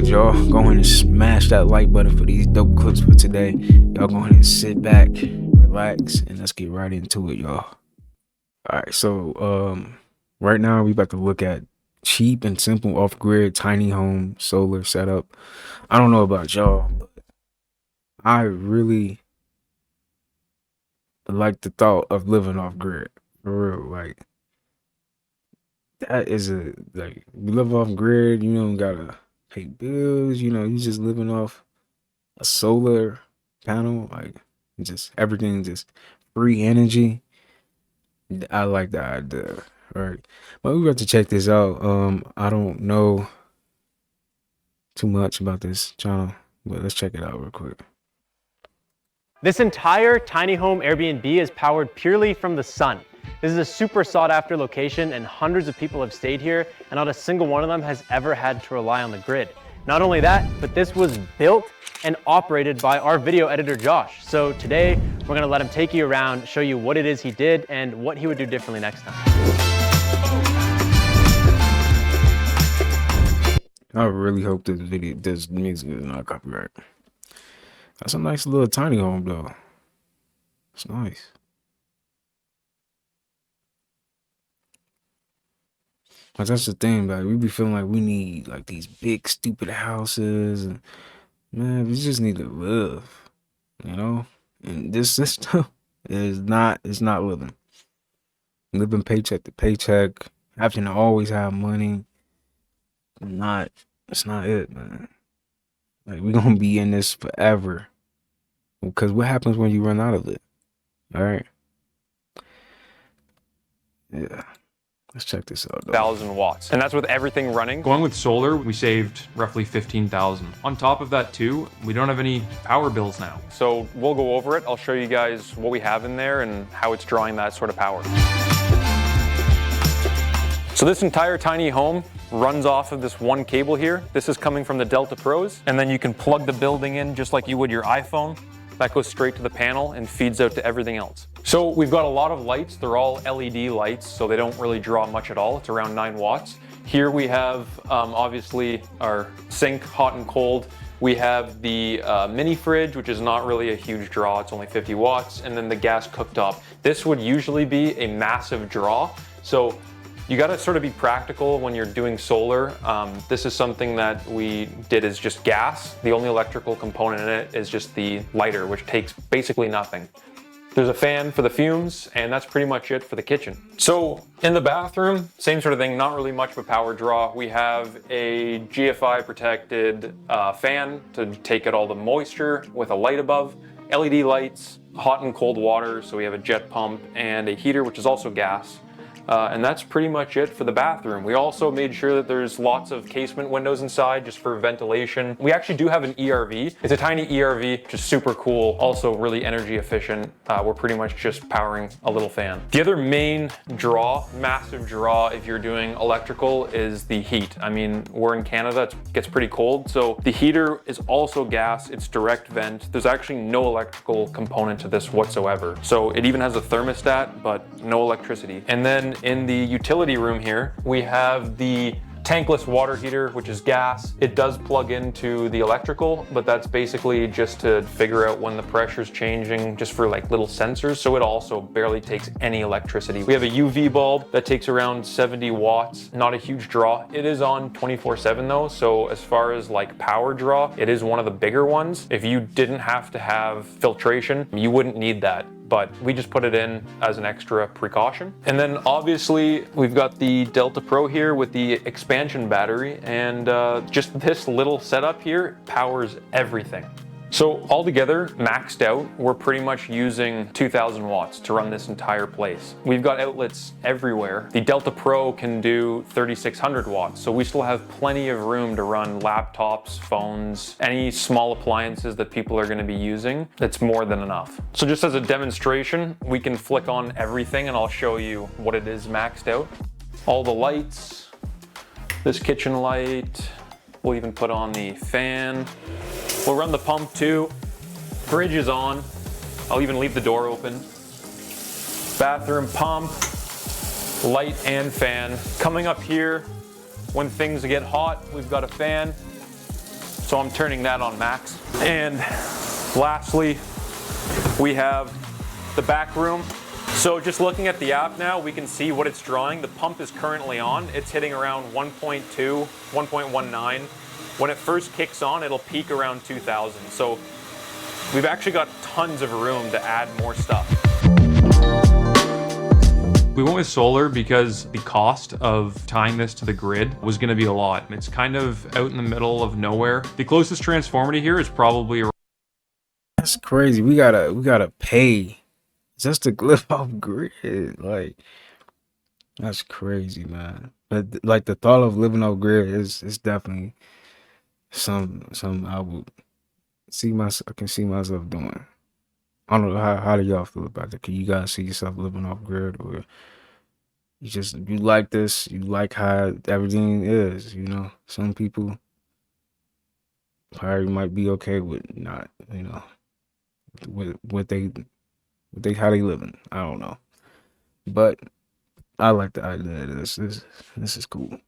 good, y'all? Go ahead and smash that like button for these dope clips for today. Y'all go ahead and sit back, relax, and let's get right into it, y'all. Alright, so right now we about to look at cheap and simple off-grid tiny home solar setup. I don't know about y'all, but I really like the thought of living off-grid. For real, like that is you live off-grid, you don't gotta pay bills, you just living off a solar panel, like just everything just free energy. I like the idea, right? But we got to check this out. I don't know too much about this channel, but let's check it out real quick. This entire tiny home Airbnb is powered purely from the sun. This is a super sought after location and hundreds of people have stayed here and not a single one of them has ever had to rely on the grid. Not only that, but this was built and operated by our video editor, Josh. So today we're gonna let him take you around, show you what it is he did and what he would do differently next time. I really hope this music is not copyright. That's a nice little tiny home though. It's nice. But that's the thing, like we be feeling like we need like these big stupid houses, and man, we just need to live, And this system it's not living. Living paycheck to paycheck, having to always have money. It's not it, man. Like we're gonna be in this forever. Because what happens when you run out of it? All right. Yeah. Let's check this out, though. 1,000 watts, and that's with everything running. Going with solar, we saved roughly 15,000. On top of that too, we don't have any power bills now. So we'll go over it. I'll show you guys what we have in there and how it's drawing that sort of power. So this entire tiny home runs off of this one cable here. This is coming from the Delta Pros, and then you can plug the building in just like you would your iPhone. That goes straight to the panel and feeds out to everything else. So we've got a lot of lights. They're all LED lights, so they don't really draw much at all. It's around 9 watts. Here we have obviously our sink, hot and cold. We have the mini fridge, which is not really a huge draw. It's only 50 watts. And then the gas cooktop. This would usually be a massive draw. So you got to sort of be practical when you're doing solar. This is something that we did is just gas. The only electrical component in it is just the lighter, which takes basically nothing. There's a fan for the fumes, and that's pretty much it for the kitchen. So in the bathroom, same sort of thing, not really much of a power draw. We have a GFI protected fan to take out all the moisture with a light above, LED lights, hot and cold water. So we have a jet pump and a heater, which is also gas. And that's pretty much it for the bathroom. We also made sure that there's lots of casement windows inside just for ventilation. We actually do have an ERV. It's a tiny ERV, just super cool, also really energy efficient. We're pretty much just powering a little fan. The other main draw, massive draw if you're doing electrical is the heat. I mean, we're in Canada, it gets pretty cold. So the heater is also gas, it's direct vent. There's actually no electrical component to this whatsoever. So it even has a thermostat, but no electricity. And then in the utility room here, we have the tankless water heater, which is gas. It does plug into the electrical, but that's basically just to figure out when the pressure's changing, just for like little sensors. So it also barely takes any electricity. We have a UV bulb that takes around 70 watts, not a huge draw. It is on 24/7 though. So as far as like power draw, it is one of the bigger ones. If you didn't have to have filtration, you wouldn't need that. But we just put it in as an extra precaution. And then obviously we've got the Delta Pro here with the expansion battery, and just this little setup here powers everything. So altogether, maxed out, we're pretty much using 2,000 watts to run this entire place. We've got outlets everywhere. The Delta Pro can do 3,600 watts, so we still have plenty of room to run laptops, phones, any small appliances that people are gonna be using. That's more than enough. So just as a demonstration, we can flick on everything and I'll show you what it is maxed out. All the lights, this kitchen light, we'll even put on the fan. We'll run the pump too. Fridge is on. I'll even leave the door open. Bathroom pump, light and fan. Coming up here, when things get hot, we've got a fan. So I'm turning that on max. And lastly, we have the back room. So just looking at the app now, we can see what it's drawing. The pump is currently on. It's hitting around 1.2, 1.19. When it first kicks on, it'll peak around 2,000. So we've actually got tons of room to add more stuff. We went with solar because the cost of tying this to the grid was going to be a lot. It's kind of out in the middle of nowhere. The closest transformer to here is probably. That's crazy. We gotta pay just to live off grid. Like, that's crazy, man. But like the thought of living off grid is definitely some I would I can see myself doing. I don't know how do y'all feel about that? Can you guys see yourself living off grid, or you like this, you like how everything is, you know? Some people probably might be okay with not, you know, with what they how they living. I don't know. But I like the idea of this. This is cool.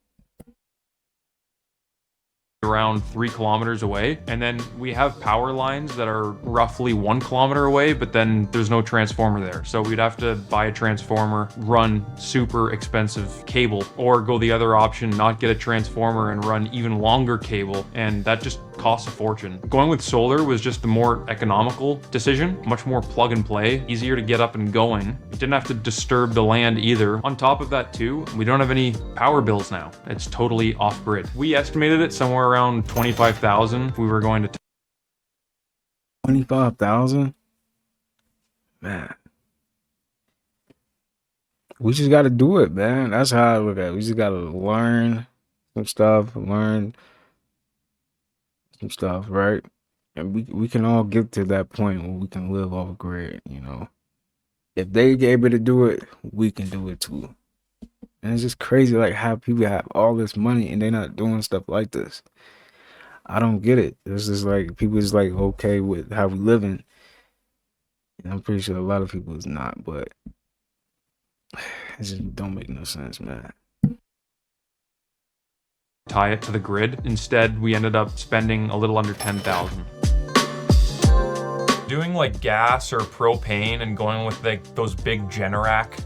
Around 3 kilometers away, and then we have power lines that are roughly 1 kilometer away, but then there's no transformer there, so we'd have to buy a transformer, run super expensive cable, or go the other option, not get a transformer and run even longer cable, and that just costs a fortune. Going with solar was just the more economical decision, much more plug and play, easier to get up and going. It didn't have to disturb the land either. On top of that too, we don't have any power bills now. It's totally off grid. We estimated it somewhere around 25,000. We were going to 25,000? Man. We just gotta do it, man. That's how I look at it. We just gotta learn some stuff, right? And we can all get to that point where we can live off grid, you know. If they able to do it, we can do it too. And it's just crazy, like, how people have all this money and they're not doing stuff like this. I don't get it. It's just like people is like okay with how we living. And I'm pretty sure a lot of people is not, but it just don't make no sense, man. tie it to the grid. Instead, we ended up spending a little under 10,000. Doing like gas or propane and going with like those big Generac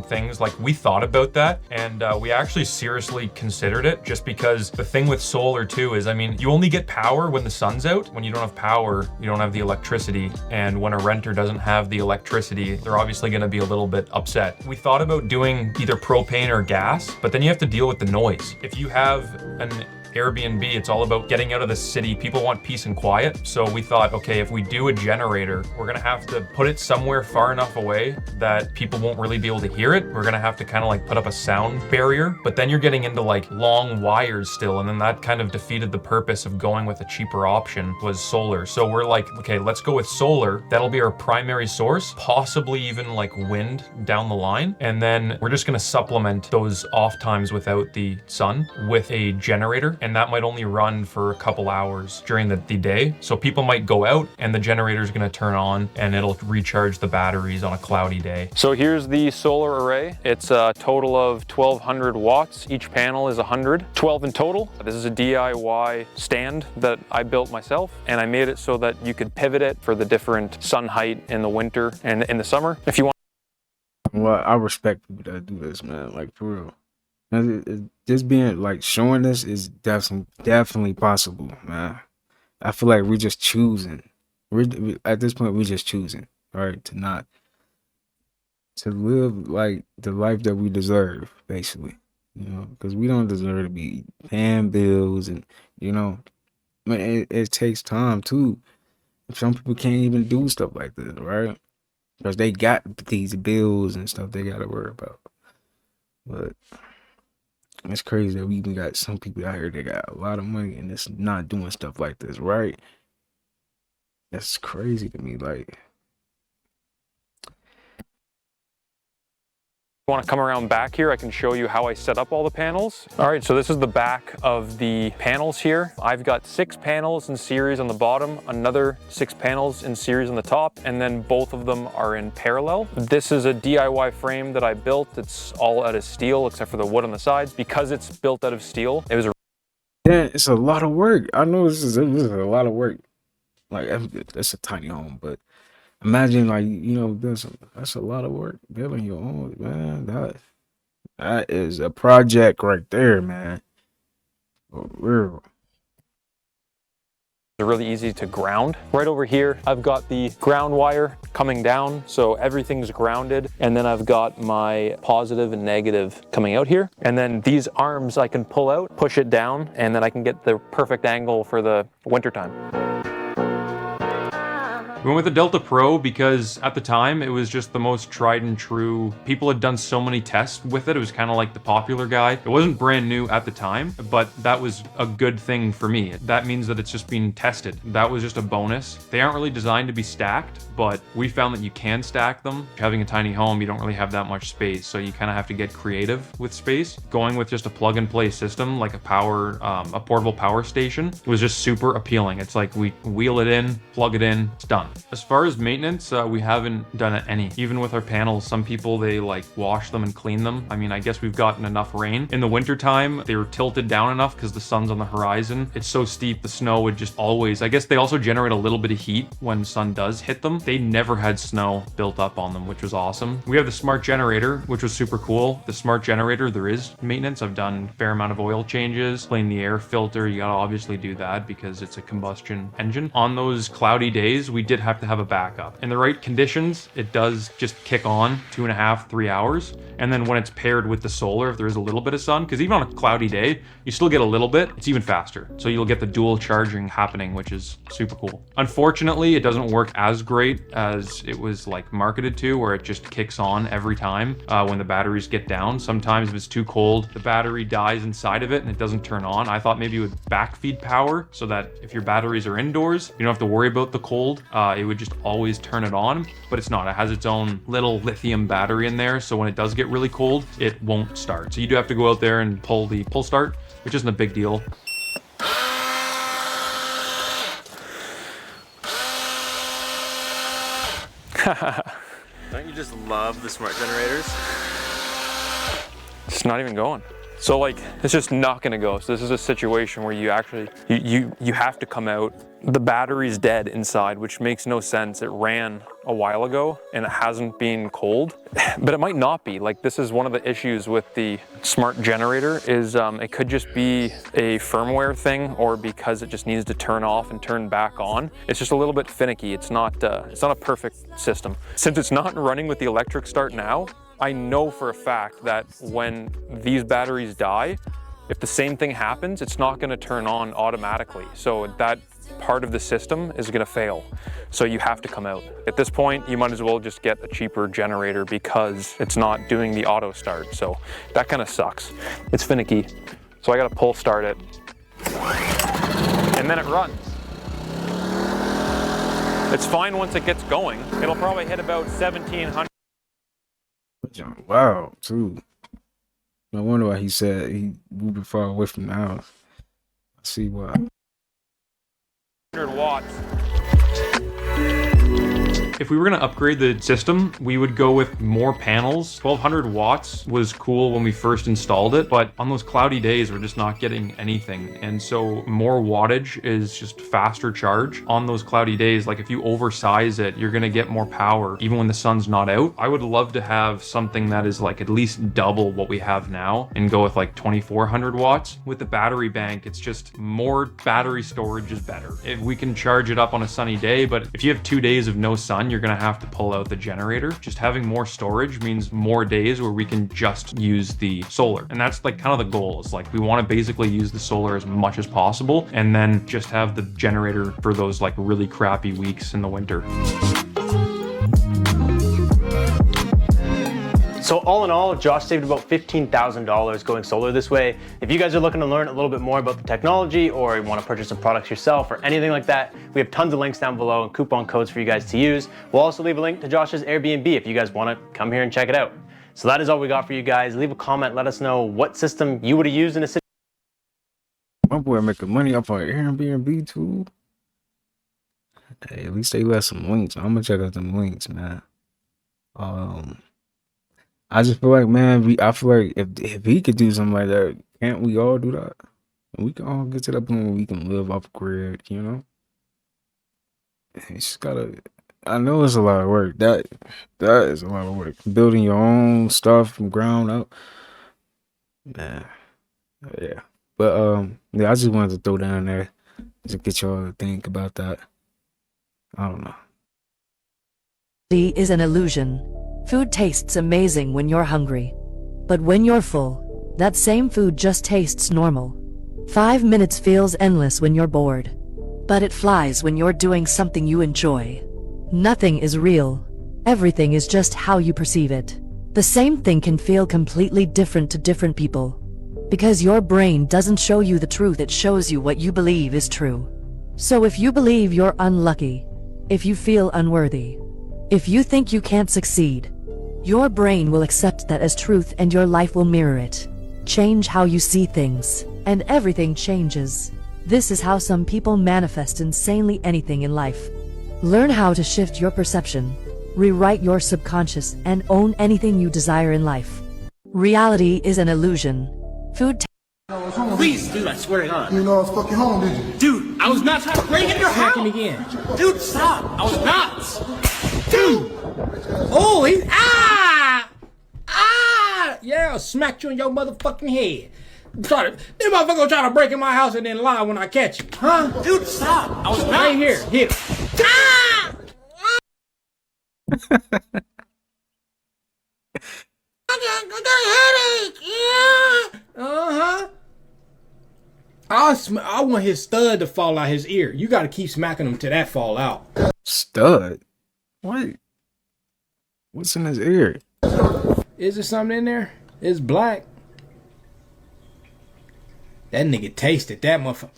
things, like we thought about that, and we actually seriously considered it, just because the thing with solar too is, I mean, you only get power when the sun's out. When you don't have power, you don't have the electricity, and when a renter doesn't have the electricity, they're obviously going to be a little bit upset. We thought about doing either propane or gas, but then you have to deal with the noise. If you have an Airbnb, it's all about getting out of the city. People want peace and quiet. So we thought, okay, if we do a generator, we're gonna have to put it somewhere far enough away that people won't really be able to hear it. We're gonna have to kind of like put up a sound barrier, but then you're getting into like long wires still. And then that kind of defeated the purpose of going with a cheaper option, was solar. So we're like, okay, let's go with solar. That'll be our primary source, possibly even like wind down the line. And then we're just gonna supplement those off times without the sun with a generator. And that might only run for a couple hours during the day. So people might go out and the generator is going to turn on and it'll recharge the batteries on a cloudy day. So here's the solar array. It's a total of 1,200 watts. Each panel is 100, 12 in total. This is a DIY stand that I built myself, and I made it so that you could pivot it for the different sun height in the winter and in the summer. If you want. Well, I respect people that do this, man. Like, for real. Just being like showing this is definitely possible, man. I feel like we're just choosing. We're at this point, we're just choosing, right, to live like the life that we deserve, basically. You know, because we don't deserve to be paying bills, and you know, I mean, it takes time too. Some people can't even do stuff like this, right? Because they got these bills and stuff they got to worry about. But it's crazy that we even got some people out here that got a lot of money and it's not doing stuff like this, right? That's crazy to me. Like, Want to come around back here, I can show you how I set up all the panels. All right, so this is the back of the panels here. I've got 6 panels in series on the bottom, another 6 panels in series on the top, and then both of them are in parallel. This is a DIY frame that I built. It's all out of steel except for the wood on the sides. Because it's built out of steel, it was Yeah, it's a lot of work. I know this is a lot of work. Like that's a tiny home, but imagine like that's a lot of work building your own, man. That is a project right there, man. For real. They're really easy to ground. Right over here, I've got the ground wire coming down, so everything's grounded. And then I've got my positive and negative coming out here. And then these arms I can pull out, push it down, and then I can get the perfect angle for the wintertime. We went with the Delta Pro because at the time it was just the most tried and true. People had done so many tests with it. It was kind of like the popular guy. It wasn't brand new at the time, but that was a good thing for me. That means that it's just being tested. That was just a bonus. They aren't really designed to be stacked, but we found that you can stack them. Having a tiny home, you don't really have that much space, so you kind of have to get creative with space. Going with just a plug and play system like a portable power station was just super appealing. It's like we wheel it in, plug it in, it's done. As far as maintenance, we haven't done any. Even with our panels, some people, they like wash them and clean them. I mean, I guess we've gotten enough rain. In the wintertime, they were tilted down enough because the sun's on the horizon. It's so steep, the snow would just always, I guess they also generate a little bit of heat when sun does hit them. They never had snow built up on them, which was awesome. We have the smart generator, which was super cool. The smart generator, there is maintenance. I've done a fair amount of oil changes, clean the air filter. You gotta obviously do that because it's a combustion engine. On those cloudy days, we did have to have a backup. In the right conditions, it does just kick on 2.5, 3 hours. And then when it's paired with the solar, if there is a little bit of sun, because even on a cloudy day, you still get a little bit, it's even faster. So you'll get the dual charging happening, which is super cool. Unfortunately, it doesn't work as great as it was like marketed to, where it just kicks on every time when the batteries get down. Sometimes if it's too cold, the battery dies inside of it and it doesn't turn on. I thought maybe it would backfeed power so that if your batteries are indoors, you don't have to worry about the cold. It would just always turn it on, but it's not. It has its own little lithium battery in there, so when it does get really cold, it won't start. So you do have to go out there and pull the pull start, which isn't a big deal. Don't you just love the smart generators? It's not even going. So like, it's just not gonna go. So this is a situation where you actually, you have to come out. The battery's dead inside, which makes no sense. It ran a while ago and it hasn't been cold, but it might not be. Like, this is one of the issues with the smart generator is it could just be a firmware thing, or because it just needs to turn off and turn back on. It's just a little bit finicky. It's not a perfect system. Since it's not running with the electric start now, I know for a fact that when these batteries die, if the same thing happens, it's not gonna turn on automatically. So that part of the system is gonna fail. So you have to come out. At this point, you might as well just get a cheaper generator because it's not doing the auto start. So that kind of sucks. It's finicky. So I gotta pull start it. And then it runs. It's fine once it gets going. It'll probably hit about 1700. Wow, too. No wonder why he said he moved far away from the house. I see why. 100 watts. If we were gonna upgrade the system, we would go with more panels. 1200 watts was cool when we first installed it, but on those cloudy days, we're just not getting anything. And so more wattage is just faster charge. On those cloudy days, like if you oversize it, you're gonna get more power, even when the sun's not out. I would love to have something that is like at least double what we have now and go with like 2400 watts. With the battery bank, it's just more battery storage is better. If we can charge it up on a sunny day, but if you have 2 days of no sun, you're gonna have to pull out the generator. Just having more storage means more days where we can just use the solar. And that's like kind of the goal. It's like we want to basically use the solar as much as possible and then just have the generator for those like really crappy weeks in the winter. So all in all, Josh saved about $15,000 going solar this way. If you guys are looking to learn a little bit more about the technology, or you want to purchase some products yourself or anything like that, we have tons of links down below and coupon codes for you guys to use. We'll also leave a link to Josh's Airbnb if you guys want to come here and check it out. So that is all we got for you guys. Leave a comment, let us know what system you would have used in a situation. My boy making money off on Airbnb too. Hey, at least they left some links. I'm gonna check out them links, man. I just feel like, man, I feel like if he could do something like that, can't we all do that? We can all get to that point where we can live off grid, you know? It's just gotta. I know it's a lot of work. That is a lot of work. Building your own stuff from ground up. Man, yeah. But yeah, I just wanted to throw that in there to get y'all to think about that. I don't know. Is an illusion. Food tastes amazing when you're hungry. But when you're full, that same food just tastes normal. 5 minutes feels endless when you're bored. But it flies when you're doing something you enjoy. Nothing is real. Everything is just how you perceive it. The same thing can feel completely different to different people. Because your brain doesn't show you the truth, it shows you what you believe is true. So if you believe you're unlucky, if you feel unworthy, if you think you can't succeed, your brain will accept that as truth and your life will mirror it. Change how you see things, and everything changes. This is how some people manifest insanely anything in life. Learn how to shift your perception, rewrite your subconscious, and own anything you desire in life. Reality is an illusion. Food Please, dude, I swear to God. You know I was fucking home, did you? Dude, I was not trying to break into your house. Him again. Dude, stop. I was not. Dude. Oh, he's yeah, I'll smack you in your motherfucking head. Sorry, this motherfucker gonna try to break in my house and then lie when I catch you. Huh? Dude, stop. I was not. Right here. Hit him. I got a headache. Yeah. Uh-huh. I want his stud to fall out his ear. You gotta keep smacking him till that fall out. Stud? What? What's in his ear? Is there something in there? It's black. That nigga tasted that motherfucker.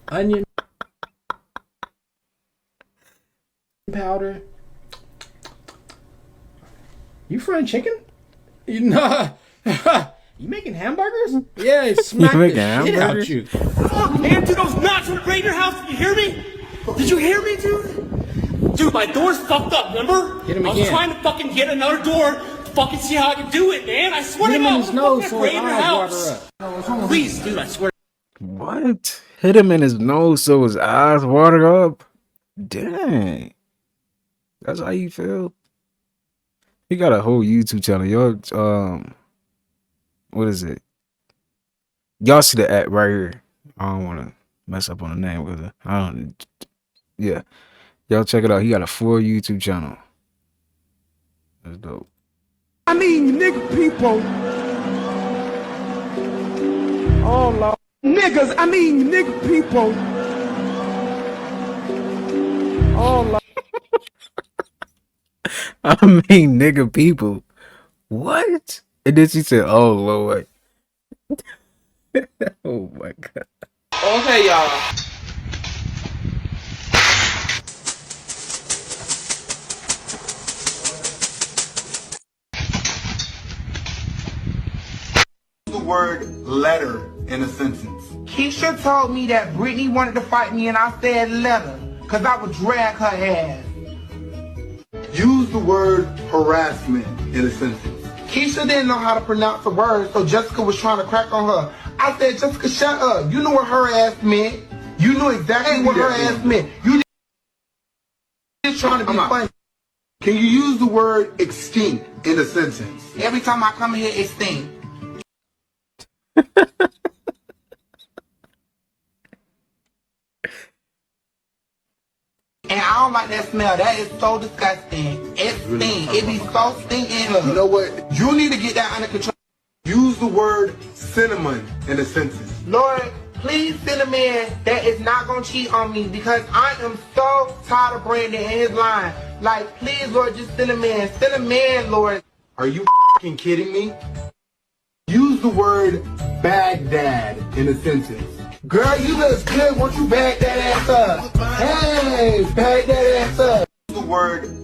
Onion powder. You frying chicken? You nah. You making hamburgers? Yeah, it smacked the shit out you. Oh, man, dude, I was not trying to break your house. Did you hear me? Did you hear me, dude? Dude, my door's fucked up, remember? Hit him again. I was trying to fucking get another door to fucking see how I can do it, man. I swear to God, I was fucking breaking your house. Please, dude, I swear. What? Hit him in his nose so his eyes watered up? Dang. That's how you feel? He got a whole YouTube channel. Y'all, what is it? Y'all see the app right here. I don't want to mess up on the name with it. Yeah. Y'all check it out. He got a full YouTube channel. That's dope. I mean, nigga people. Oh, Lord. Niggas, I mean, nigga people. Oh, Lord. I mean, nigga people. What? And then she said, oh, Lord. Oh, my God. Okay, y'all. The word letter in a sentence. Keisha told me that Brittany wanted to fight me and I said let her, cause I would drag her ass. Use the word harassment in a sentence. Keisha didn't know how to pronounce the word, so Jessica was trying to crack on her. I said, Jessica, shut up. You know what her ass meant. You knew exactly what her ass meant. You just trying to be funny. Can you use the word extinct in a sentence? Every time I come here, it stinks. And I don't like that smell. That is so disgusting. It stinks. It be so stinking. You know what? You need to get that under control. Use the word cinnamon in a sentence. Lord, please send a man that is not going to cheat on me because I am so tired of Brandon and his line. Like, please, Lord, just send a man. Send a man, Lord. Are you fucking kidding me? Use the word Baghdad in a sentence. Girl, you look good. Won't you bag that ass up? Hey, bag that ass up. Use the word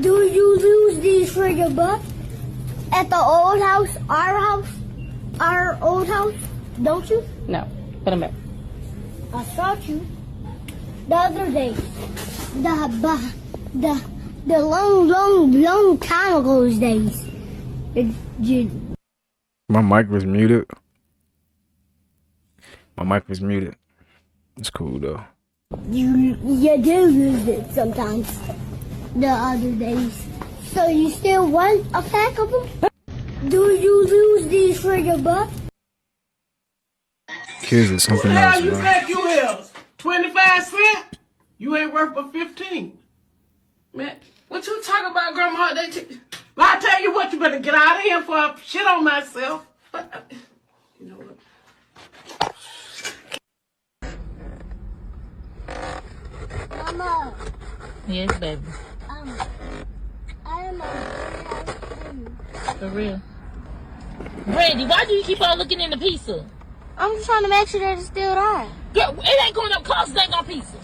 Do you lose these for your butt? At the old house, our old house, don't you? No, put them back. I saw you the other day. The long time ago those days. My mic was muted. My mic was muted. It's cool though. You do lose it sometimes. The other days. So you still want a pack of them? Do you lose these for your butt? Kids is something What the else, hell you bro. think you is? 25 cents? You ain't worth but 15. Man, what you talking about, Grandma? Well, I tell you what, you better get out of here before I shit on myself. You know what? Mama. Yes, baby. I am a For real. Brandy, why do you keep on looking in the pizza? I'm just trying to make sure that it's still there. Girl, it ain't going up cost, it ain't on pizza.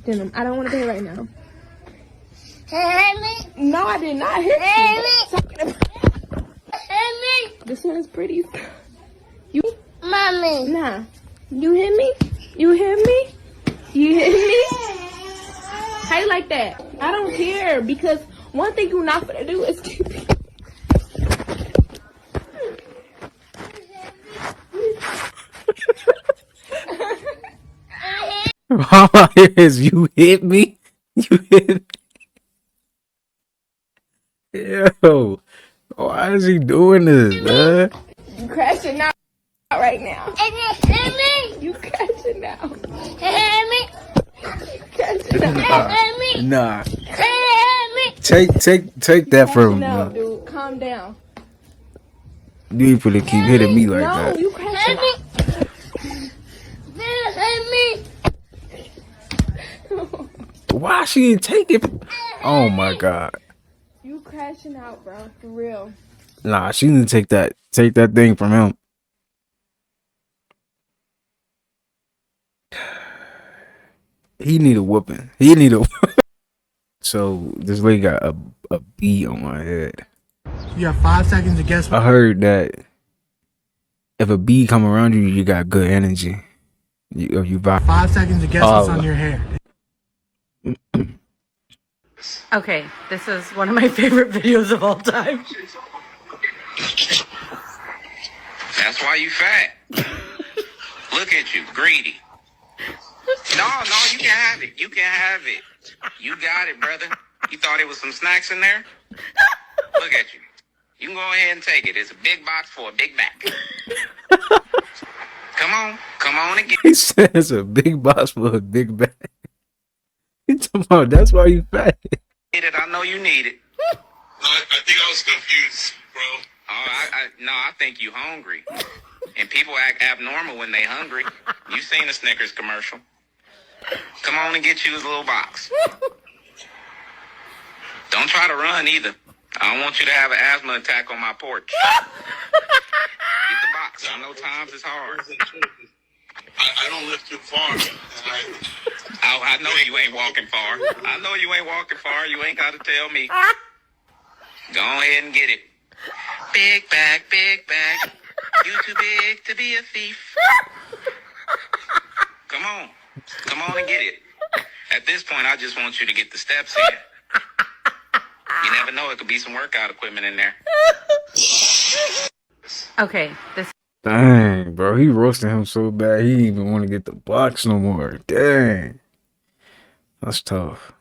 Denim, I don't want to pay right now. Hey, me. No, I did not hit Hey, you. me. Hey, me. This one is pretty. You, Mommy. nah. You hit me? You hit me? You hit me? How you like that? I don't care because one thing you're not gonna do is keep me. All I hear is you hit me. You hit me. Yo, why is he doing this, man? You crashing out right now. Hey, me. You crashing out. Hey, me. Crashing out. Hey, me. Nah, Hey, me. take that from him, No, man. dude, calm down. You ain't finna keep hitting me like No, that. you Hey, crashing me. out. Hey, me. Why she didn't take it? Oh my god. You crashing out, bro. For real. Nah, she didn't take that thing from him. He need a whooping. He need a. So this lady got a bee on my head. You have 5 seconds to guess I heard that if a bee come around you, you got good energy. You vibe. 5 seconds to guess what's on your hair. Okay, this is one of my favorite videos of all time. That's why you fat. Look at you, greedy. No, you can have it. You can have it. You got it, brother. You thought it was some snacks in there? Look at you. You can go ahead and take it. It's a big box for a big back. Come on and get it. He says a big box for a big bag. He talking about that's why you fat. Get it. I know you need it. I think I was confused, bro. Oh, I think you hungry. And people act abnormal when they hungry. You seen a Snickers commercial. Come on and get you his little box. Don't try to run either. I don't want you to have an asthma attack on my porch. Get the box. I know times is hard. I don't live too far. I know you ain't walking far. I know you ain't walking far. You ain't got to tell me. Go ahead and get it. Big bag, big bag. You too big to be a thief. Come on and get it. At this point, I just want you to get the steps in. You never know, it could be some workout equipment in there. Okay, this. Dang, bro, he roasting him so bad he didn't even want to get the box no more. Dang, that's tough.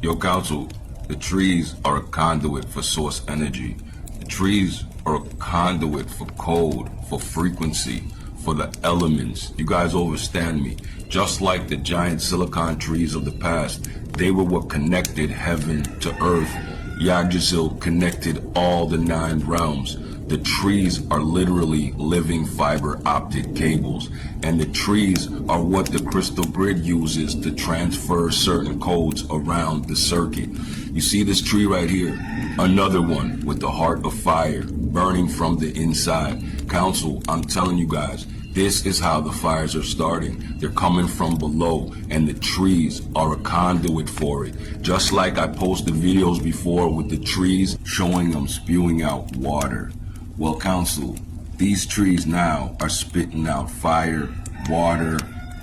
Your counsel, the trees are a conduit for source energy. The trees are a conduit for code, for frequency, for the elements. You guys overstand me. Just like the giant silicon trees of the past, they were what connected heaven to earth. Yggdrasil connected all the 9 realms. The trees are literally living fiber optic cables, and the trees are what the crystal grid uses to transfer certain codes around the circuit. You see this tree right here? Another one with the heart of fire burning from the inside. Council, I'm telling you guys, this is how the fires are starting. They're coming from below, and the trees are a conduit for it. Just like I posted videos before with the trees showing them spewing out water. Well, Council, these trees now are spitting out fire, water,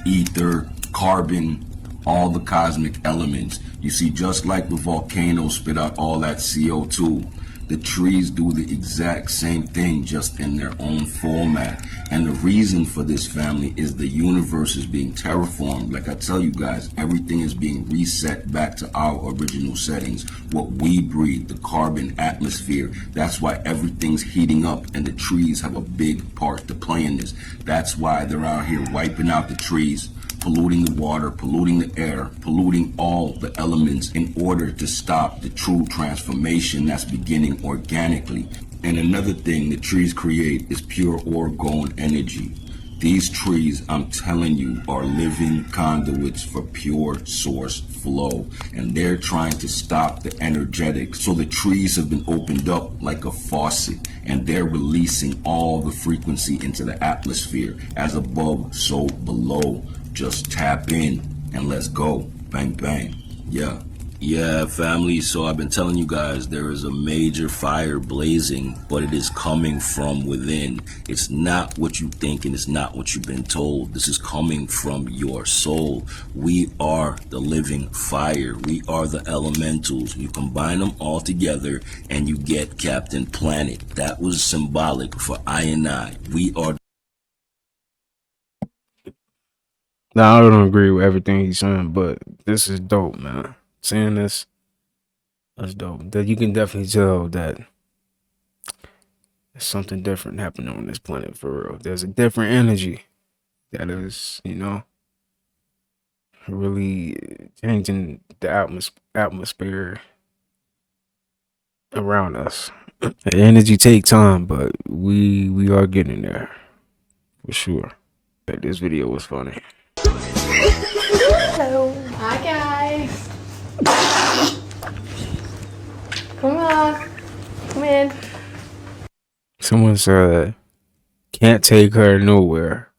ether, carbon, all the cosmic elements. You see, just like the volcanoes spit out all that CO2, the trees do the exact same thing, just in their own format. And the reason for this, family, is the universe is being terraformed. Like I tell you guys, everything is being reset back to our original settings. What we breathe, the carbon atmosphere, that's why everything's heating up, and the trees have a big part to play in this. That's why they're out here wiping out the trees, polluting the water, polluting the air, polluting all the elements in order to stop the true transformation that's beginning organically. And another thing the trees create is pure orgone energy. These trees, I'm telling you, are living conduits for pure source flow, and they're trying to stop the energetics. So the trees have been opened up like a faucet, and they're releasing all the frequency into the atmosphere. As above, so below. Just tap in and let's go. Bang, bang. Yeah, family, so I've been telling you guys there is a major fire blazing, but it is coming from within. It's not what you think, and it's not what you've been told. This is coming from your soul. We are the living fire. We are the elementals. You combine them all together and you get Captain Planet. That was symbolic for I and I. We are. Now, I don't agree with everything he's saying, but this is dope, man. Saying this, that's dope. That you can definitely tell that there's something different happening on this planet for real. There's a different energy that is, really changing the atmosphere around us. The energy take time, but we are getting there for sure. But this video was funny. Hello. Hi, guys. Come on. Come in. Someone said, can't take her nowhere.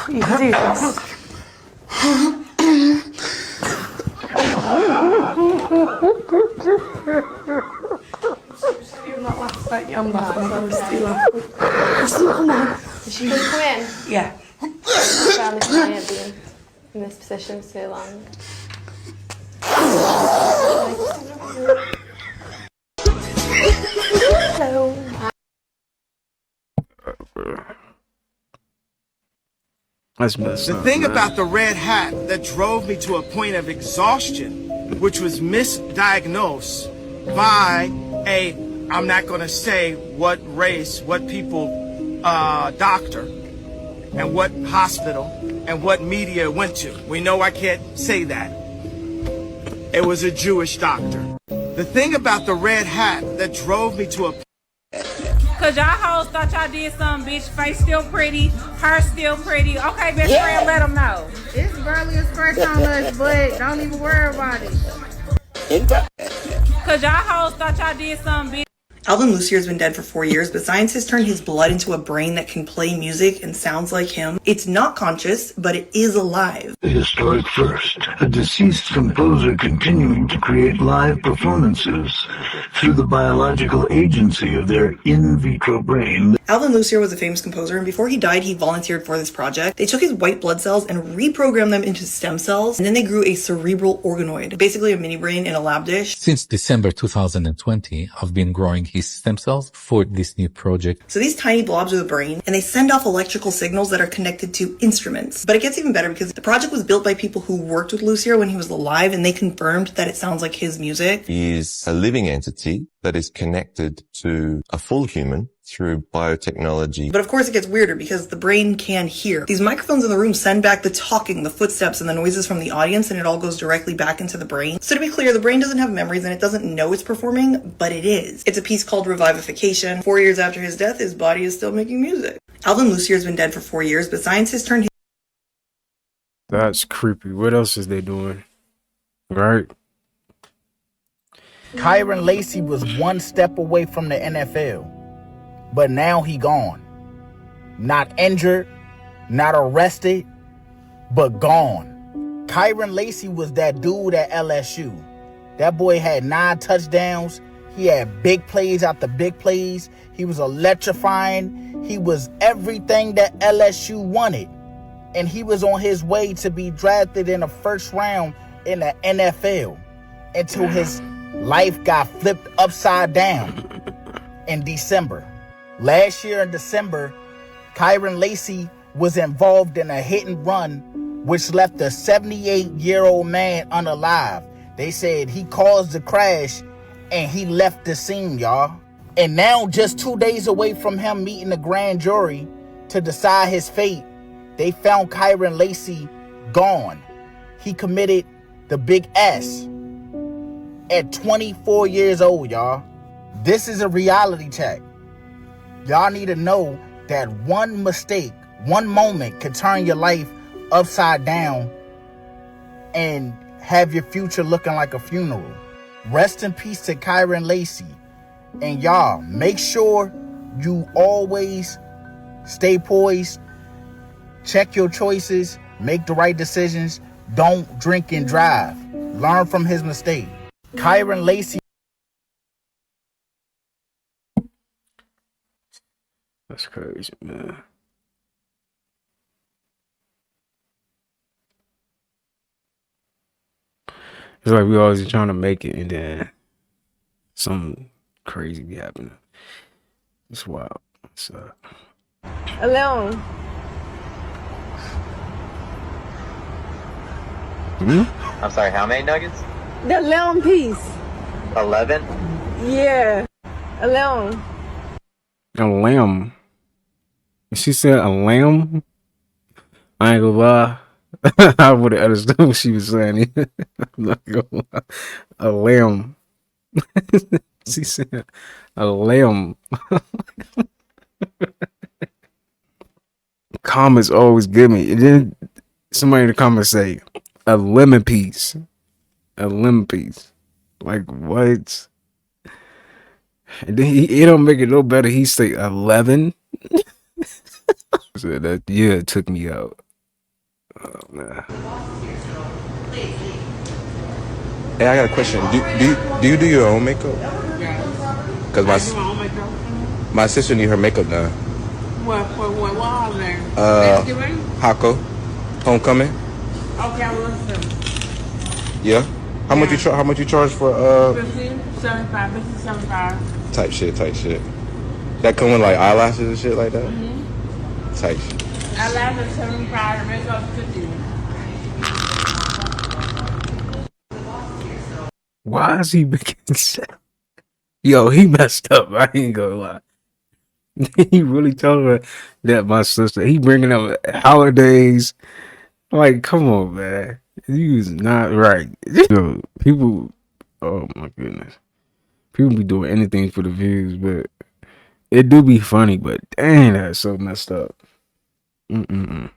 You can do this. You're not last night. I'm not. I'm still come on. Should we come in? Yeah. I found this client being in this position so long. Hello. That's messed The up, thing man. about the red hat that drove me to a point of exhaustion, which was misdiagnosed by I'm not going to say what race, what people, doctor, and what hospital, and what media it went to. We know I can't say that. It was a Jewish doctor. The thing about the red hat that drove me to a Cause y'all hoes thought y'all did something, bitch. Face still pretty, hair still pretty. Okay, best friend, let them know. It's barely a scratch on us, but don't even worry about it. Cause y'all hoes thought y'all did something, bitch. Alvin Lucier has been dead for 4 years, but scientists turned his blood into a brain that can play music and sounds like him. It's not conscious, but it is alive. The historic first, a deceased composer continuing to create live performances through the biological agency of their in vitro brain. Alvin Lucier was a famous composer, and before he died, he volunteered for this project. They took his white blood cells and reprogrammed them into stem cells, and then they grew a cerebral organoid, basically a mini brain in a lab dish. Since December 2020, I've been growing his stem cells for this new project. So these tiny blobs are the brain, and they send off electrical signals that are connected to instruments. But it gets even better because the project was built by people who worked with Lucier when he was alive, and they confirmed that it sounds like his music. He is a living entity that is connected to a full human through biotechnology. But of course it gets weirder because the brain can hear. These microphones in the room send back the talking, the footsteps, and the noises from the audience, and it all goes directly back into the brain. So to be clear, the brain doesn't have memories and it doesn't know it's performing, but it is. It's a piece called revivification. 4 years after his death, his body is still making music. Alvin Lucier has been dead for 4 years, but scientists turned him. That's creepy. What else is they doing? Right? Kyron Lacey was one step away from the NFL, but now he gone. Not injured, not arrested, but gone. Kyron Lacey was that dude at LSU. That boy had 9 touchdowns. He had big plays after big plays. He was electrifying. He was everything that LSU wanted. And he was on his way to be drafted in the first round in the NFL until his life got flipped upside down in December. Last year in December, Kyron Lacey was involved in a hit and run which left a 78-year-old man unalive. They said he caused the crash and he left the scene, y'all. And now, just 2 days away from him meeting the grand jury to decide his fate, they found Kyron Lacey gone. He committed the big S at 24 years old, y'all. This is a reality check. Y'all need to know that one mistake, one moment could turn your life upside down and have your future looking like a funeral. Rest in peace to Kyron Lacey. And y'all, make sure you always stay poised, check your choices, make the right decisions, don't drink and drive. Learn from his mistake. Kyron Lacey. That's crazy, man. It's like we always trying to make it and then something crazy be happening. It's wild. It's Alone. I'm sorry, how many nuggets? The lemon piece. 11? Yeah. Alone. a lamb. She said a lamb. I ain't gonna lie. I would have understood what she was saying. I'm not gonna lie. A lamb. She said a lamb. Comments always give me. And then somebody in the comments say a lemon piece. A lemon piece. Like what? And then he don't make it no better. He say 11. So that it took me out. Oh man. Hey, I got a question. Do you do your own makeup? Yeah. Cause my sister need her makeup done. What holiday? Thanksgiving? Hako, homecoming. Okay, I will listen. Yeah. How much you charge for 15, 75, 50, 75. Type shit. That come with like eyelashes and shit like that. Mm-hmm. Type shit. Eyelashes 75, and makeup 50. Why is he making Yo, he messed up. I ain't gonna lie. He really told her that my sister. He bringing up holidays. Like, come on, man. He was not right. Yo, people. Oh my goodness. People be doing anything for the views, but it do be funny. But dang, that's so messed up. On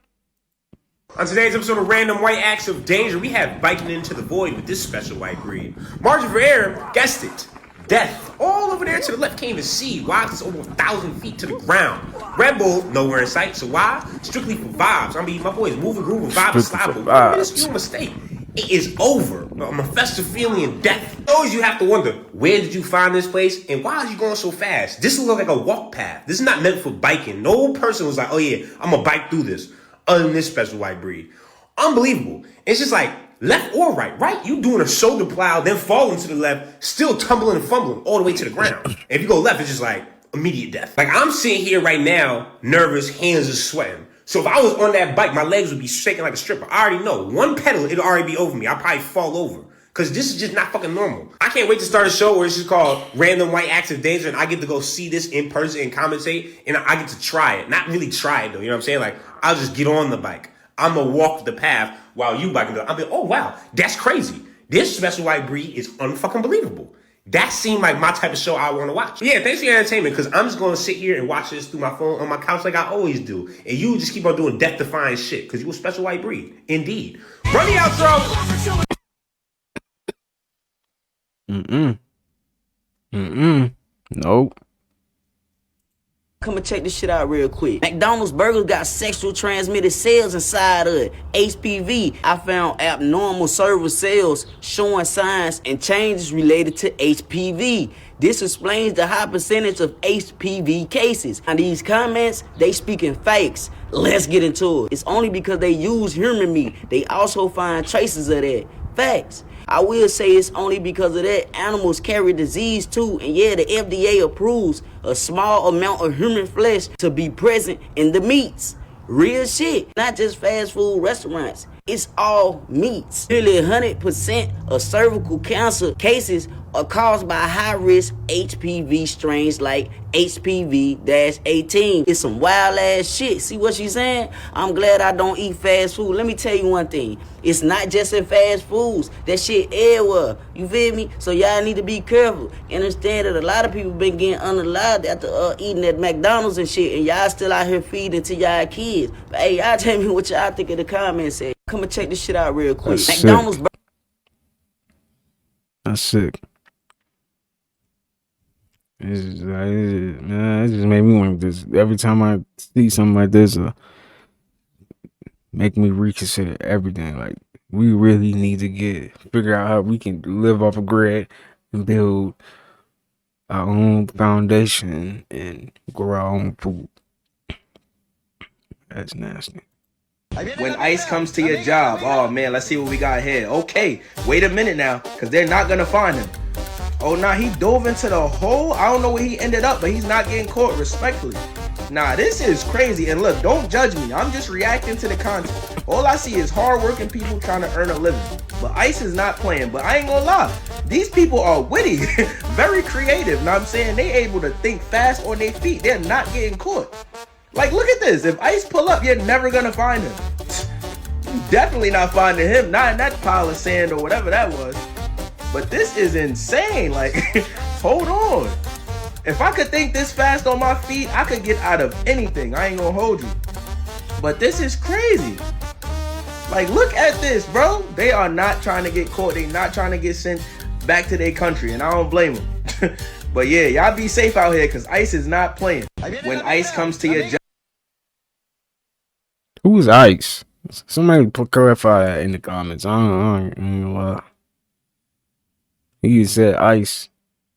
today's episode of Random White Acts of Danger, we have biking into the void with this special white breed. Margin for error, guessed it. Death. All over there to the left, can't even see. Why? It's over 1,000 feet to the ground. Red Bull, nowhere in sight. So why? Strictly for vibes. I mean, my boys moving, grooving, vibing, slide. But what is your mistake? It is over. I'm a festive feeling in death. Always you have to wonder, where did you find this place? And why is you going so fast? This looks like a walk path. This is not meant for biking. No person was like, oh yeah, I'm gonna bike through this. Other than this special white breed. Unbelievable. It's just like, left or right, right? You doing a shoulder plow, then falling to the left, still tumbling and fumbling all the way to the ground. And if you go left, it's just like immediate death. Like I'm sitting here right now, nervous, hands are sweating. So if I was on that bike, my legs would be shaking like a stripper. I already know. One pedal, it'll already be over me. I'll probably fall over. Because this is just not fucking normal. I can't wait to start a show where it's just called Random White Acts of Danger, and I get to go see this in person and commentate, and I get to try it. Not really try it, though. You know what I'm saying? Like, I'll just get on the bike. I'm going to walk the path while you biking. I'll be like, oh, wow, that's crazy. This special white breed is unfucking believable. That seemed like my type of show I want to watch. Yeah, thanks for your entertainment, because I'm just going to sit here and watch this through my phone on my couch like I always do. And you just keep on doing death-defying shit, because you a special white breed. Indeed. Run the outro! Nope. Come and check this shit out real quick. McDonald's burgers got sexual transmitted cells inside of it. HPV. I found abnormal server cells showing signs and changes related to HPV. This explains the high percentage of HPV cases. Now these comments, they speaking fakes. Let's get into it. It's only because they use human meat. They also find traces of that. Facts. I will say it's only because of that animals carry disease too, and yeah, the FDA approves a small amount of human flesh to be present in the meats. Real shit, not just fast food restaurants. It's all meats. Nearly 100% of cervical cancer cases are caused by high-risk HPV strains like HPV-18. It's some wild-ass shit. See what she's saying? I'm glad I don't eat fast food. Let me tell you one thing. It's not just in fast foods. That shit everywhere. You feel me? So y'all need to be careful. Understand that a lot of people been getting unalive after eating at McDonald's and shit, and y'all still out here feeding to y'all kids. But hey, y'all tell me what y'all think in the comments section. Come and check this shit out real quick. That's McDonald's. sick. That's sick. It's just, man, it just made me want to just, every time I see something like this, make me reconsider everything. Like, we really need to figure out how we can live off a grid and build our own foundation and grow our own food. That's nasty. When ICE comes to your job, oh man, let's see what we got here. Okay, wait a minute now, because they're not going to find him. Oh, nah, he dove into the hole. I don't know where he ended up, but he's not getting caught, respectfully. Nah, this is crazy. And look, don't judge me. I'm just reacting to the content. All I see is hardworking people trying to earn a living. But ICE is not playing. But I ain't gonna lie. These people are witty, very creative. Know what I'm saying? They able to think fast on their feet. They're not getting caught. Like, look at this. If ICE pull up, you're never gonna find him. Definitely not finding him. Not in that pile of sand or whatever that was. But this is insane. Like, hold on. If I could think this fast on my feet, I could get out of anything. I ain't gonna hold you. But this is crazy. Like, look at this, bro. They are not trying to get caught. They not trying to get sent back to their country. And I don't blame them. But yeah, y'all be safe out here, because ICE is not playing. When ICE comes to your job. Who's ICE? Somebody clarify that in the comments. I don't know. He said ICE.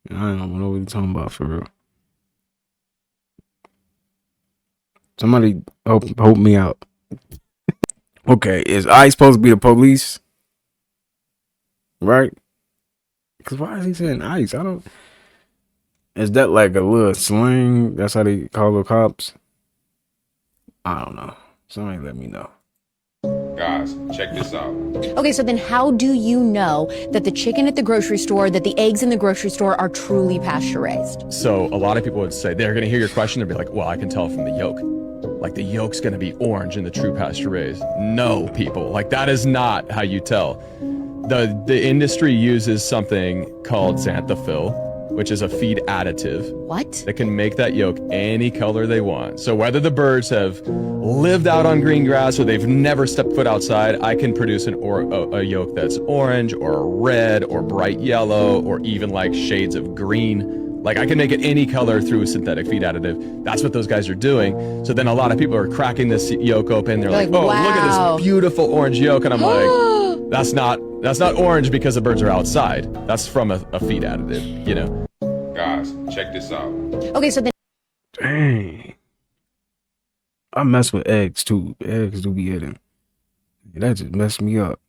I don't know what you're talking about for real. Somebody help me out. Okay, is ICE supposed to be the police? Right? Because why is he saying ICE? I don't. Is that like a little slang? That's how they call the cops? I don't know. Somebody let me know. Guys, check this out. Okay, so then how do you know that the chicken at the grocery store, that the eggs in the grocery store are truly pasteurized? So a lot of people would say, they're going to hear your question, they'll be like, well, I can tell from the yolk. Like, the yolk's going to be orange in the true pasture-raised. No, people. Like, that is not how you tell. The industry uses something called xanthophyll, which is a feed additive. What? That can make that yolk any color they want. So whether the birds have lived out on green grass or they've never stepped foot outside, I can produce a yolk that's orange or red or bright yellow or even like shades of green. Like, I can make it any color through a synthetic feed additive. That's what those guys are doing. So then a lot of people are cracking this yolk open. They're like, oh, wow. Look at this beautiful orange yolk. And I'm like, that's not orange because the birds are outside. That's from a feed additive, you know? Guys, check this out. Okay, so then. Dang. I mess with eggs too. Eggs do be hidden. That just messed me up.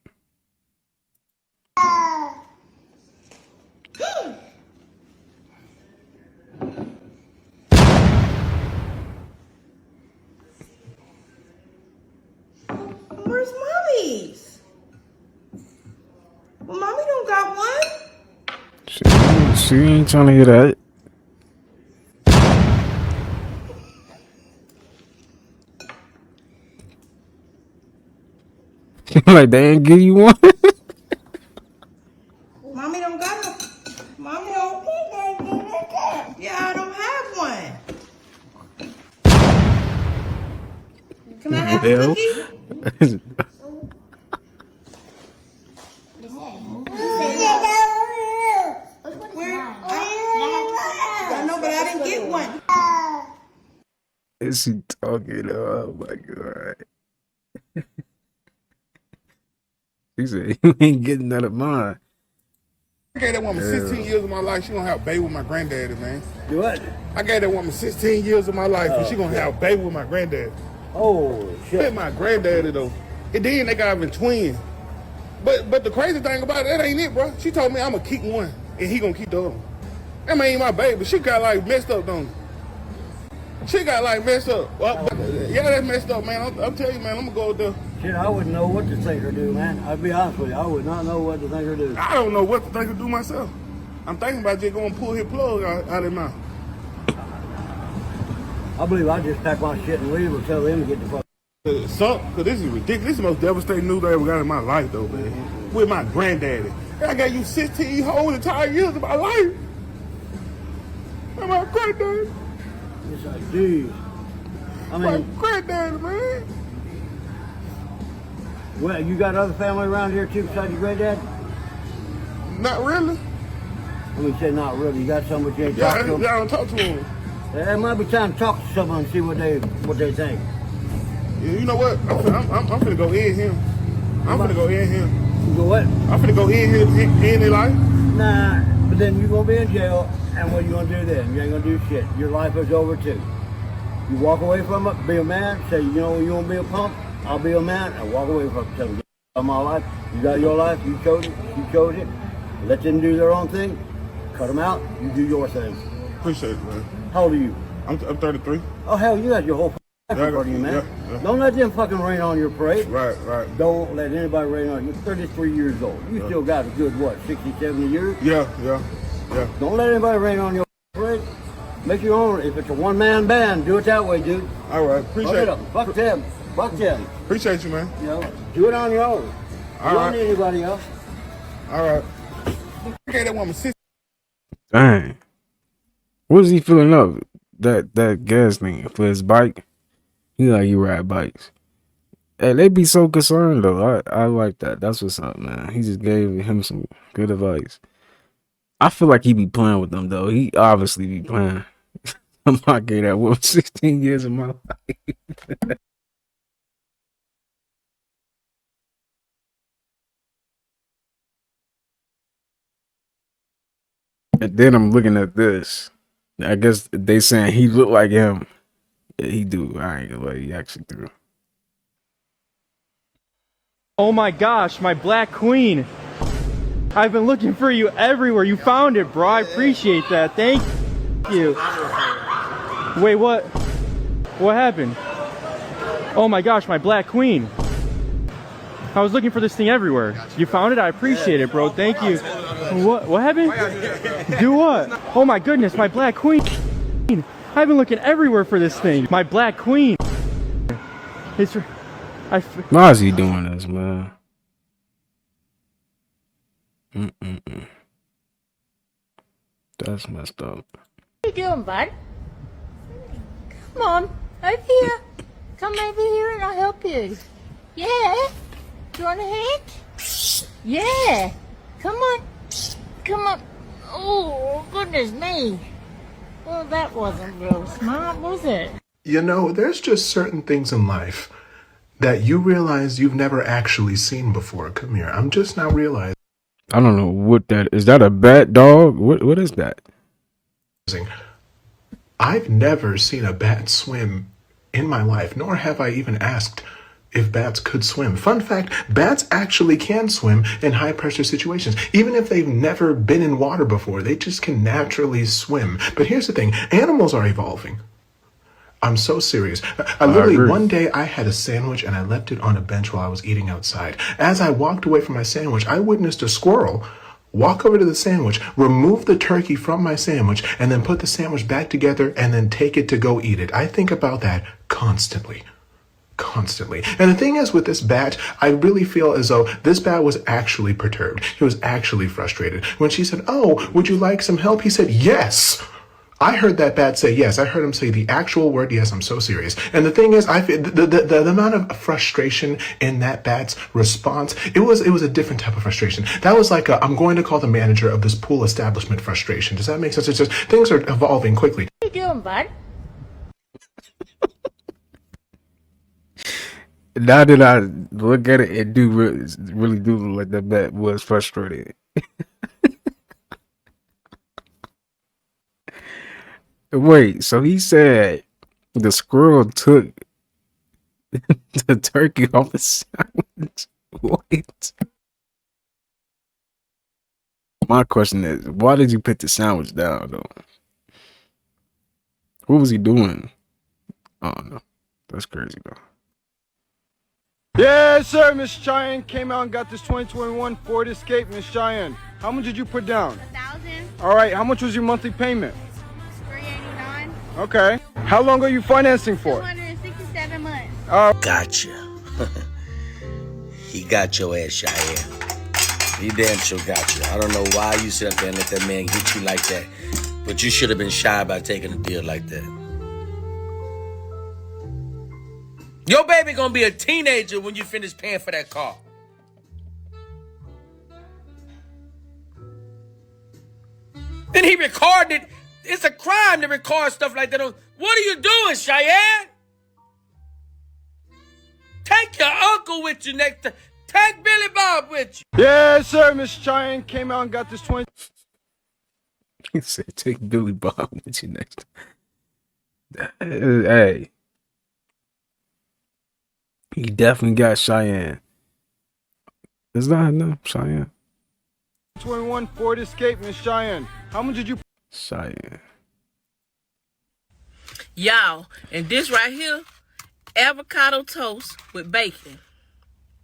Where's mommy's? Well, mommy don't got She ain't trying to hear that. Like they ain't give you one. Mommy don't got no. Mommy don't. Yeah, I don't have one. Can I have a Hell. cookie? I know, but I didn't get one. Is she talking? Oh my god. She said you ain't getting none of mine. I gave that woman 16 years of my life. She gonna have a baby with my granddaddy, man. You what? I gave that woman 16 years of my life, and she gonna have a baby with my granddaddy. Oh shit! With my granddaddy though, and then they got him twins. But the crazy thing about it, that ain't it, bro. She told me I'm gonna keep one, and he gonna keep the other one. That ain't my baby. She got like messed up, don't she? She got like messed up. Well, yeah, that's messed up, man. I'm telling you, man. I'm gonna go with the. Shit, I wouldn't know what to think or do, man. I'll be honest with you. I would not know what to think or do. I don't know what to think or do myself. I'm thinking about just going to pull his plug out of his mouth. I believe I just pack my shit and leave or tell them to get the fuck. Cause this is ridiculous. This is the most devastating news I ever got in my life, though, man. With my granddaddy. I got you 16 whole entire years of my life. And my granddaddy. It's like, geez. I mean, my granddaddy, man. Well, you got other family around here too besides your granddad? Not really. I mean, say not really. You got some, but you ain't Yeah, talk to them? I don't talk to them. It might be time to talk to someone and see what they think. Yeah, you know what? I'm finna go in him. I'm finna go in him. You go what? I'm finna go in their life. Nah, but then you gonna be in jail, and what you gonna do then? You ain't gonna do shit. Your life is over too. You walk away from it, be a man, say, you know, you wanna be a punk? I'll be a man, and walk away from it. Tell them, get my life. You got your life, you chose it, Let them do their own thing. Cut them out, you do your thing. Appreciate it, man. How old are you? I'm 33. Oh, hell, you got your whole life in front of you, man. Yeah. Don't let them fucking rain on your parade. Right. Don't let anybody rain on you. You're 33 years old. You still got a good, what, 60, 70 years? Yeah. Don't let anybody rain on your parade. Make your own. If it's a one-man band, do it that way, dude. All right, appreciate it. Fuck them. Appreciate you, man. You know, do it on your own. All don't need anybody else. All right. Okay, that woman 16. Dang. What is he filling up? That gas thing for his bike? He like you ride bikes. Hey, they be so concerned though. I like that. That's what's up, man. He just gave him some good advice. I feel like he be playing with them though. He obviously be playing. I'm not getting that woman 16 years of my life. And then I'm looking at this. I guess they saying he look like him. Yeah, he do. I ain't gonna lie, he actually do. Oh my gosh, my black queen. I've been looking for you everywhere. You found it, bro. I appreciate that. Thank you. Wait, what? What happened? Oh my gosh, my black queen. I was looking for this thing everywhere. You found it? I appreciate it, bro. Thank you. What happened? Do what? Oh my goodness, my black queen. I've been looking everywhere for this thing. My black queen. Why is he doing this, man? That's messed up. What are you doing, bud? Come on, over here. Come over here and I'll help you. Yeah? Do you want a hand? Yeah. Come on. Come on. Oh, goodness me. Well, that wasn't real smart, was it? You know, there's just certain things in life that you realize you've never actually seen before. Come here. I'm just now realizing. I don't know what that is. That a bat dog? What is that? I've never seen a bat swim in my life, nor have I even asked if bats could swim. Fun fact, bats actually can swim in high pressure situations. Even if they've never been in water before, they just can naturally swim. But here's the thing, animals are evolving. I'm so serious. I literally, one day I had a sandwich and I left it on a bench while I was eating outside. As I walked away from my sandwich, I witnessed a squirrel walk over to the sandwich, remove the turkey from my sandwich, and then put the sandwich back together and then take it to go eat it. I think about that constantly. Constantly. And the thing is with this bat, I really feel as though this bat was actually perturbed. He was actually frustrated. When she said, "Oh, would you like some help?" He said, "Yes." I heard that bat say yes. I heard him say the actual word, "Yes, I'm so serious." And the thing is, I feel the amount of frustration in that bat's response, it was a different type of frustration. That was like I'm going to call the manager of this pool establishment frustration. Does that make sense? It's just things are evolving quickly. What are you doing, bud? Now that I look at it, it do really do look like that bat was frustrated. Wait, so he said the squirrel took the turkey off the sandwich? What? My question is, why did you put the sandwich down, though? What was he doing? Oh, no. That's crazy, though. Yes, sir. Miss Cheyenne came out and got this 2021 Ford Escape. Miss Cheyenne, how much did you put down? $1,000. All right. How much was your monthly payment? $389. Okay. How long are you financing for? 267 months. Gotcha. He got your ass, Cheyenne. He damn sure got you. I don't know why you sit up there and let that man get you like that. But you should have been shy about taking a deal like that. Your baby gonna be a teenager when you finish paying for that car. Then he recorded it. It's a crime to record stuff like that. What are you doing, Cheyenne? Take your uncle with you next time. Take Billy Bob with you. Yes, sir. Miss Cheyenne came out and got this 20. He said, take Billy Bob with you next time. Hey. He definitely got Cheyenne. Is that enough, Cheyenne? 21 Ford Escape, Miss Cheyenne. How much did you? Cheyenne. Y'all, and this right here, avocado toast with bacon.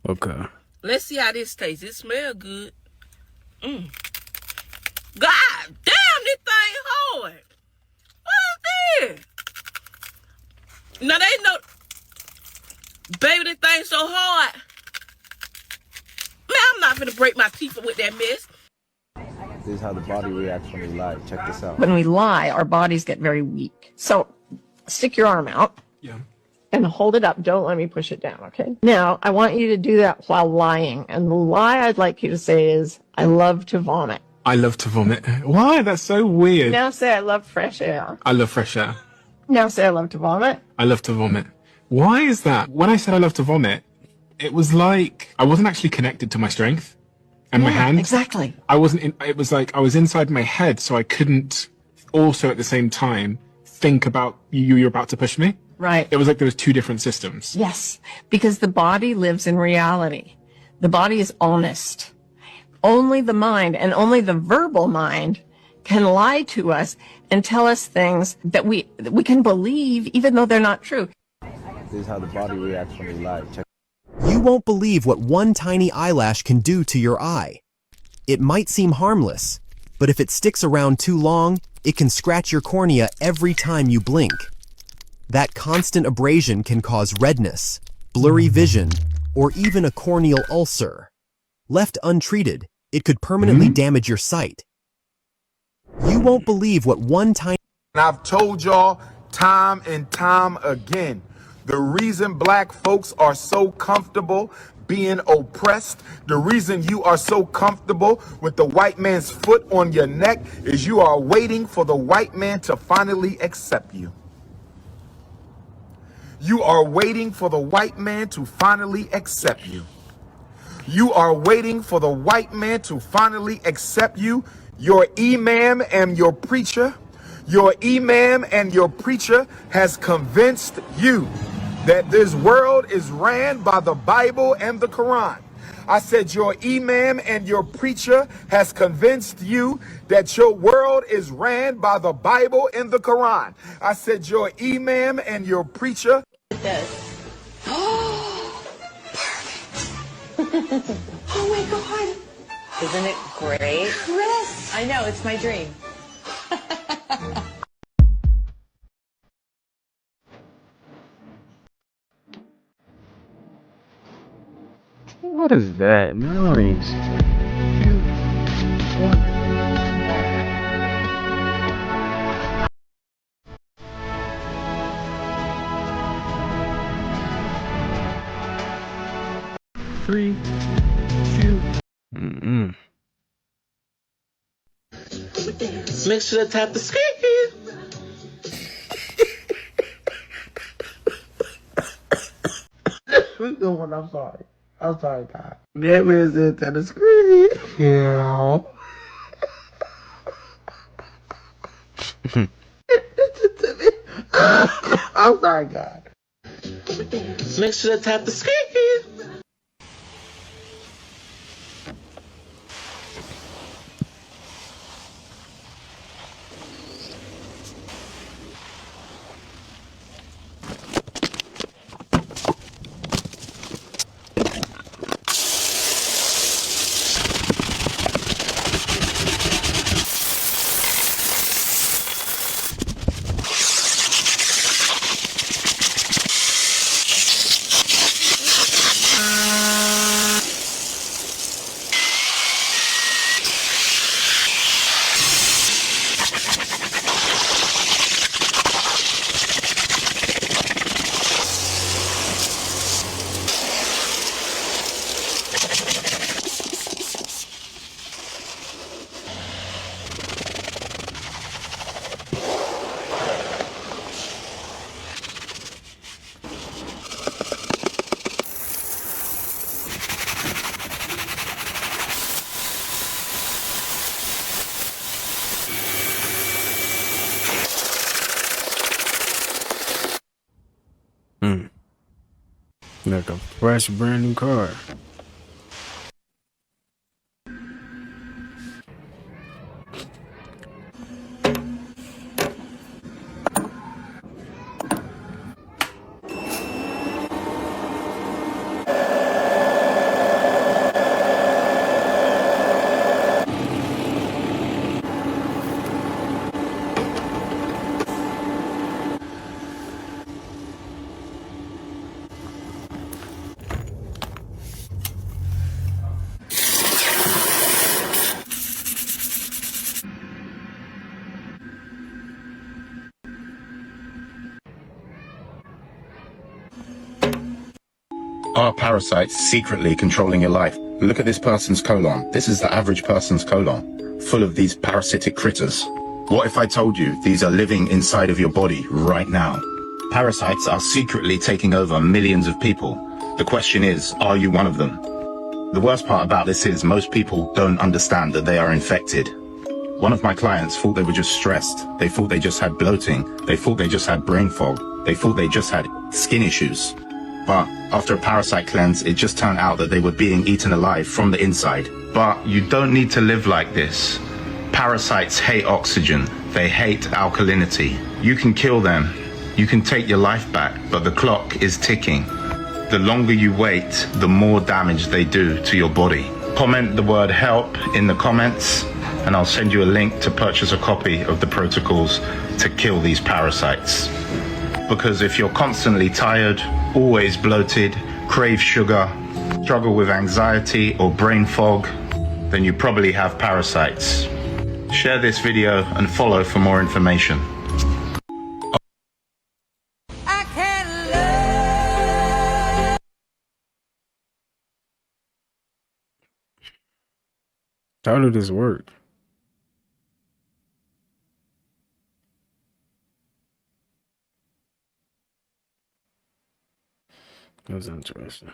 Okay. Let's see how this tastes. It smells good. God damn, this thing hard. What is this? Now they know, baby, this thing so hard. Man, I'm not gonna break my teeth with that mess. This is how the body reacts when we lie. Check this out. When we lie, our bodies get very weak. So stick your arm out. Yeah. And hold it up. Don't let me push it down, okay? Now, I want you to do that while lying. And the lie I'd like you to say is, I love to vomit. I love to vomit. Why? That's so weird. Now say, I love fresh air. I love fresh air. Now say, I love to vomit. I love to vomit. Why is that? When I said I love to vomit, it was like I wasn't actually connected to my strength and my hands. Exactly. It was like I was inside my head, so I couldn't also at the same time think about you're about to push me. Right. It was like there was two different systems. Yes, because the body lives in reality. The body is honest. Only the mind, and only the verbal mind, can lie to us and tell us things that we can believe even though they're not true. This is how the body reacts when we lie. Check. You won't believe what one tiny eyelash can do to your eye. It might seem harmless, but if it sticks around too long, it can scratch your cornea every time you blink. That constant abrasion can cause redness, blurry vision, or even a corneal ulcer. Left untreated, it could permanently damage your sight. You won't believe what one tiny... And I've told y'all time and time again, the reason black folks are so comfortable being oppressed, the reason you are so comfortable with the white man's foot on your neck is you are waiting for the white man to finally accept you. You are waiting for the white man to finally accept you. You are waiting for the white man to finally accept you. Your imam and your preacher, has convinced you that this world is ran by the Bible and the Quran. I said your imam and your preacher has convinced you that your world is ran by the Bible and the Quran. I said your imam and your preacher. Oh, perfect. Oh my God. Isn't it great? Yes. I know, it's my dream. What is that? Memories. 3, 2. Make sure to tap the screen. I'm sorry. I'm sorry, God. That man said tap the screen. Yeah. I'm sorry, God. Make sure to tap the screen. Like a fresh, brand new car. Are parasites secretly controlling your life? Look at this person's colon. This is the average person's colon, full of these parasitic critters. What if I told you these are living inside of your body right now? Parasites are secretly taking over millions of people. The question is, are you one of them? The worst part about this is most people don't understand that they are infected. One of my clients thought they were just stressed. They thought they just had bloating. They thought they just had brain fog. They thought they just had skin issues. But after a parasite cleanse, it just turned out that they were being eaten alive from the inside. But you don't need to live like this. Parasites hate oxygen. They hate alkalinity. You can kill them. You can take your life back, but the clock is ticking. The longer you wait, the more damage they do to your body. Comment the word help in the comments, and I'll send you a link to purchase a copy of the protocols to kill these parasites. Because if you're constantly tired, always bloated, crave sugar, struggle with anxiety or brain fog, then you probably have parasites. Share this video and follow for more information. How did this work? That was interesting.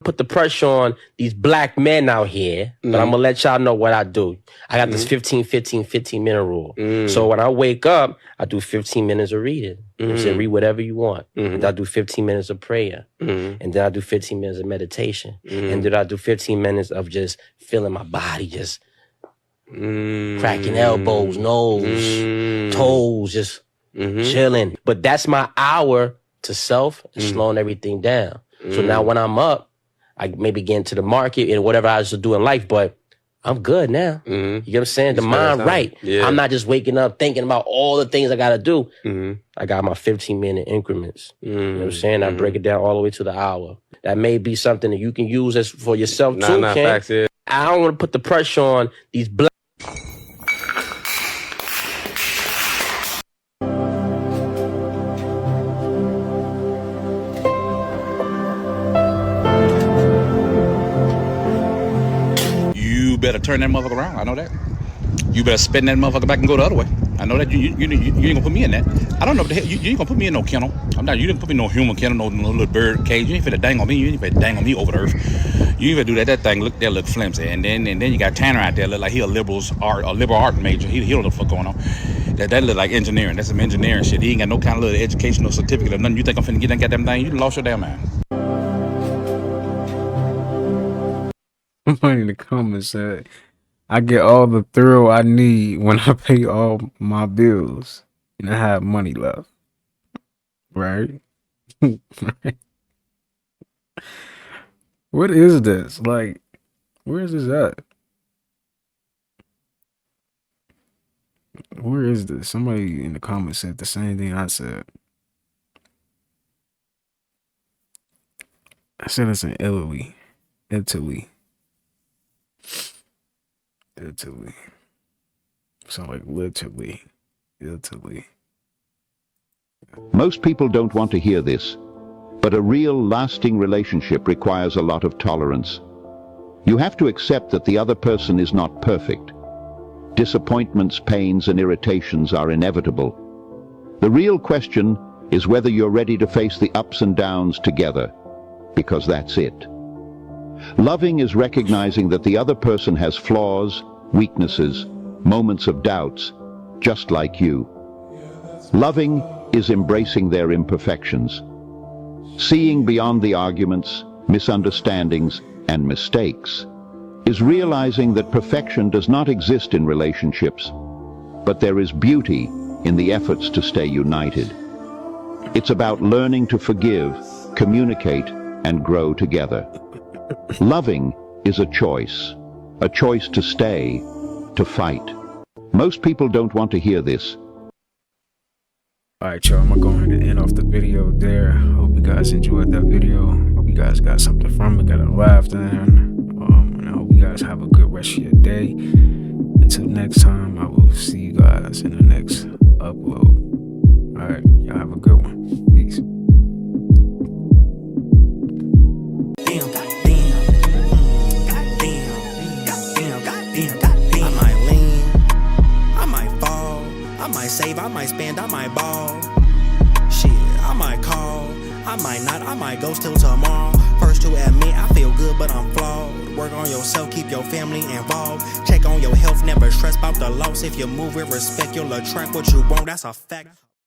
Put the pressure on these black men out here, but I'm gonna let y'all know what I do. I got this 15-15-15-minute rule. So when I wake up, I do 15 minutes of reading. You say read whatever you want. And I do 15 minutes of prayer. And then I do 15 minutes of meditation. And then I do 15 minutes of just feeling my body, just cracking elbows, nose, toes, just chilling. But that's my hour to self and slowing everything down. So now when I'm up, I maybe get into the market and whatever I should do in life, but I'm good now. You know what I'm saying? The mind right. Yeah. I'm not just waking up thinking about all the things I got to do. I got my 15-minute increments. You know what I'm saying? I break it down all the way to the hour. That may be something that you can use as for yourself too, Ken. Facts, yeah. I don't want to put the pressure on these black. You better turn that motherfucker around. I know that. You better spin that motherfucker back and go the other way. I know that. You ain't gonna put me in that. I don't know what the hell. You ain't gonna put me in no kennel. I'm not. You didn't put me in no human kennel, no little bird cage. You ain't finna dang on me. You ain't finna dang on me over the earth. You ain't finna do that. That thing look flimsy. And then you got Tanner out there look like he a liberal art major. He don't know what the fuck going on. That look like engineering. That's some engineering shit. He ain't got no kind of little educational certificate or nothing. You think I'm finna get that goddamn thing? You lost your damn mind. Somebody in the comments said, I get all the thrill I need when I pay all my bills and I have money left. Right? Right. What is this? Like, where is this at? Where is this? Somebody in the comments said the same thing I said. I said it's in Italy. Italy. Sound like literally. Italy. Most people don't want to hear this, but a real lasting relationship requires a lot of tolerance. You have to accept that the other person is not perfect. Disappointments, pains, and irritations are inevitable. The real question is whether you're ready to face the ups and downs together, because that's it. Loving is recognizing that the other person has flaws, weaknesses, moments of doubts, just like you. Loving is embracing their imperfections. Seeing beyond the arguments, misunderstandings, and mistakes is realizing that perfection does not exist in relationships, but there is beauty in the efforts to stay united. It's about learning to forgive, communicate, and grow together. Loving is a choice to stay, to fight. Most people don't want to hear this. Alright, y'all, I'm gonna go ahead and end off the video there. Hope you guys enjoyed that video. Hope you guys got something from it, got a laugh in. And I hope you guys have a good rest of your day. Until next time, I will see you guys in the next upload. Alright, y'all have a good one. Peace. I might save, I might spend, I might ball. Shit, I might call, I might not, I might ghost till tomorrow. First to admit, I feel good, but I'm flawed. Work on yourself, keep your family involved. Check on your health, never stress about the loss. If you move with respect, you'll attract what you want, that's a fact.